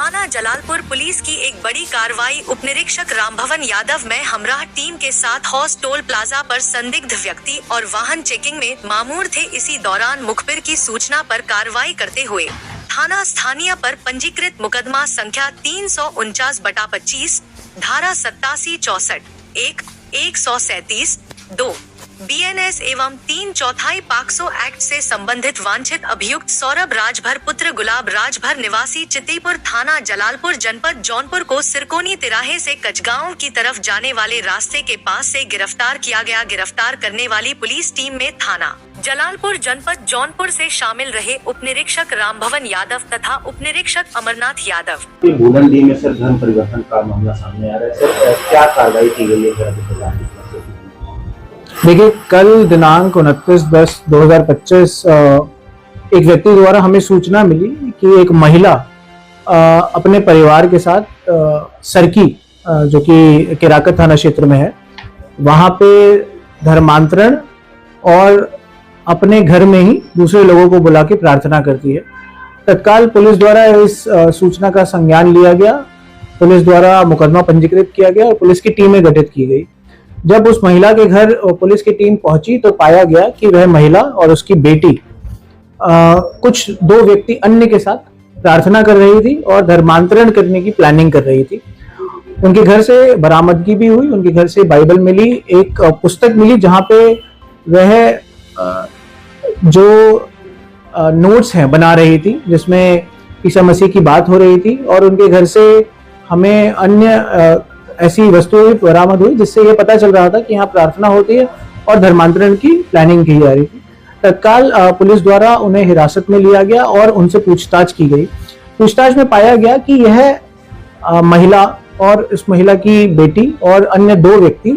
थाना जलालपुर पुलिस की एक बड़ी कार्रवाई। उपनिरीक्षक रामभवन यादव में हमराह टीम के साथ हॉस टोल प्लाजा पर संदिग्ध व्यक्ति और वाहन चेकिंग में मामूर थे। इसी दौरान मुखबिर की सूचना पर कार्रवाई करते हुए थाना स्थानीय पर पंजीकृत मुकदमा संख्या 349/25 धारा 8764 1 137 2 BNS एवं 3/4 पॉक्सो एक्ट से संबंधित वांछित अभियुक्त सौरभ राजभर पुत्र गुलाब राजभर निवासी चित्तीपुर थाना जलालपुर जनपद जौनपुर को सिरकोनी तिराहे से कचगांव की तरफ जाने वाले रास्ते के पास से गिरफ्तार किया गया। गिरफ्तार करने वाली पुलिस टीम में थाना जलालपुर जनपद जौनपुर से शामिल रहे उपनिरीक्षक रामभवन यादव तथा उपनिरीक्षक अमरनाथ यादव। बुलंदी में सर धर्म परिवर्तन का मामला सामने आ रहा है सर, क्या कार्रवाई की गई है? देखिए, कल दिनांक 29/10/2025 एक व्यक्ति द्वारा हमें सूचना मिली कि एक महिला अपने परिवार के साथ सरकी जो कि केराकत थाना क्षेत्र में है, वहां पे धर्मांतरण और अपने घर में ही दूसरे लोगों को बुला के प्रार्थना करती है। तत्काल पुलिस द्वारा इस सूचना का संज्ञान लिया गया, पुलिस द्वारा मुकदमा पंजीकृत किया गया और पुलिस की टीमें गठित की गई। जब उस महिला के घर पुलिस की टीम पहुंची तो पाया गया कि वह महिला और उसकी बेटी कुछ 2 व्यक्ति अन्य के साथ प्रार्थना कर रही थी और धर्मांतरण करने की प्लानिंग कर रही थी। उनके घर से बरामदगी भी हुई, उनके घर से बाइबल मिली, एक पुस्तक मिली जहां पे वह जो नोट्स हैं बना रही थी, जिसमें ईसा मसीह की बात हो रही थी। और उनके घर से हमें अन्य ऐसी वस्तुएं बरामद हुई जिससे ये पता चल रहा था कि यहाँ प्रार्थना होती है और धर्मांतरण की प्लानिंग की जा रही थी। तत्काल पुलिस द्वारा उन्हें हिरासत में लिया गया और उनसे पूछताछ की गई। पूछताछ में पाया गया कि यह महिला और इस महिला की बेटी और अन्य 2 व्यक्ति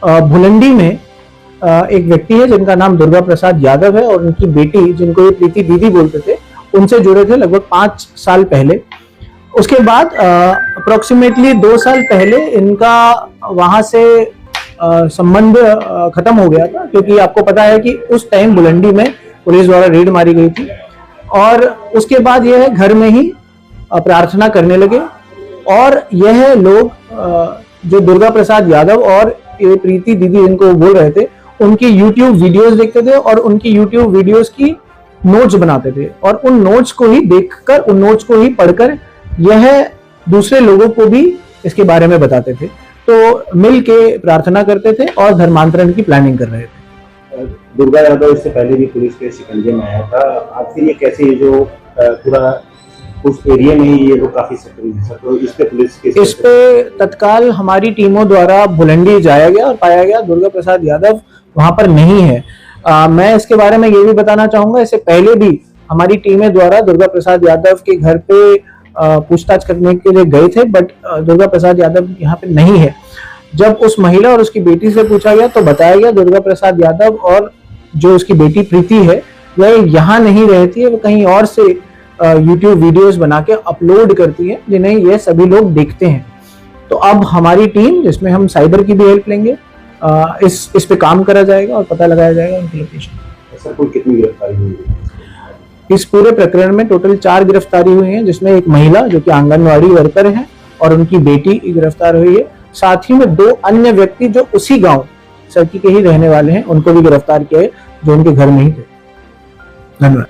भुलंडी में एक व्यक्ति है जिनका नाम दुर्गा प्रसाद यादव है और उनकी बेटी, जिनको ये प्रीति दीदी बोलते थे, उनसे जुड़े थे लगभग 5 साल पहले। उसके बाद अप्रोक्सीमेटली 2 साल पहले इनका वहां से संबंध खत्म हो गया था, क्योंकि आपको पता है कि उस टाइम बुलंडी में पुलिस द्वारा रेड मारी गई थी। और उसके बाद यह घर में ही प्रार्थना करने लगे और यह लोग जो दुर्गा प्रसाद यादव और ये प्रीति दीदी इनको बोल रहे थे, उनकी YouTube वीडियोस देखते थे और उनकी YouTube वीडियोस की नोट्स बनाते थे और उन नोट्स को ही देखकर, उन नोट्स को ही पढ़कर यह दूसरे लोगों को भी इसके बारे में बताते थे। तो मिल के प्रार्थना करते थे और धर्मांतरण की प्लानिंग कर रहे थे। दुर्गा यादव इससे पहले भी पुलिस के शिकंजे में आया था। आखिर ये कैसे, ये जो पूरा उस एरिया में ही ये लोग काफी सक्रिय है, तो इस पे पुलिस के इस पे तत्काल हमारी टीमों द्वारा भुलंडी जाया गया और पाया गया दुर्गा प्रसाद यादव वहां पर नहीं है। मैं इसके बारे में ये भी बताना चाहूंगा, इससे पहले भी हमारी टीमें द्वारा दुर्गा प्रसाद यादव के घर पे पूछताछ करने के लिए गए थे, बट दुर्गा प्रसाद यादव यहाँ पे नहीं है। जब उस महिला और उसकी बेटी से पूछा गया तो बताया गया दुर्गा प्रसाद यादव और जो उसकी बेटी प्रीति है वह यहाँ नहीं रहती है, वो कहीं और से YouTube वीडियोस बना के अपलोड करती है जिन्हें ये सभी लोग देखते हैं। तो अब हमारी टीम, जिसमें हम साइबर की भी हेल्प लेंगे, इस पे काम करा जाएगा और पता लगाया जाएगा उनकी लोकेशन। सर, कुल कितनी गिरफ्तारी हुई है? इस पूरे प्रकरण में टोटल 4 गिरफ्तारी हुई है, जिसमें एक महिला जो कि आंगनवाड़ी वर्कर है और उनकी बेटी गिरफ्तार हुई है। साथ ही में 2 अन्य व्यक्ति जो उसी गांव सरकी के ही रहने वाले हैं, उनको भी गिरफ्तार किया है, जो उनके घर में ही थे। धन्यवाद।